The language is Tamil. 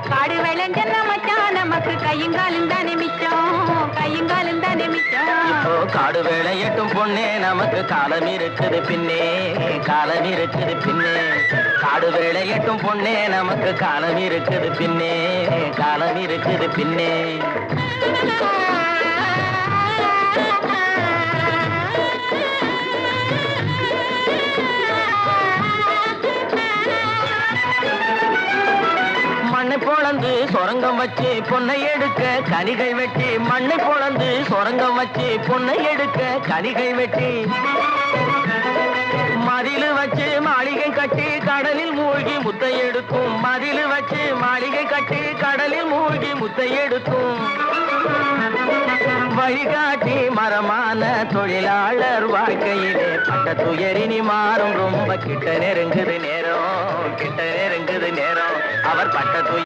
காடு விளைஞ்சன மச்சான் நமக்கு கையுங்காலும் தானே மிச்சம், கையுங்காலும் தானே மிச்சம். இப்போ காடு வேலையட்டும் பொண்ணே நமக்கு காலம் இருக்குது பின்னே, காலம் இருக்குது பின்னே. காடு வேலையட்டும் பொண்ணே நமக்கு காலம் இருக்குது பின்னே, காலம் இருக்குது பின்னே. மண்ணை பொளந்து சொரங்கம் வச்சு பொன்னை எடுக்க கனிகள் வெட்டி, மண்ணை பொளந்து சொரங்கம் வச்சு பொன்னை எடுக்க கனிகள் வெட்டி, மதிலு வச்சு மாளிகை கட்டி கடலில் மூழ்கி முத்தை எடுக்கும், மதிலு வச்சு மாளிகை கட்டி கடலில் மூழ்கி முத்தை எடுக்கும். வழிகாட்டி மரமான தொழிலாளர் வாழ்க்கையிலே பட்ட துயரினி மாறும், ரொம்ப கிட்ட நெருங்குது நேரம், கிட்ட நெருங்குது நேரம். அவர் பட்ட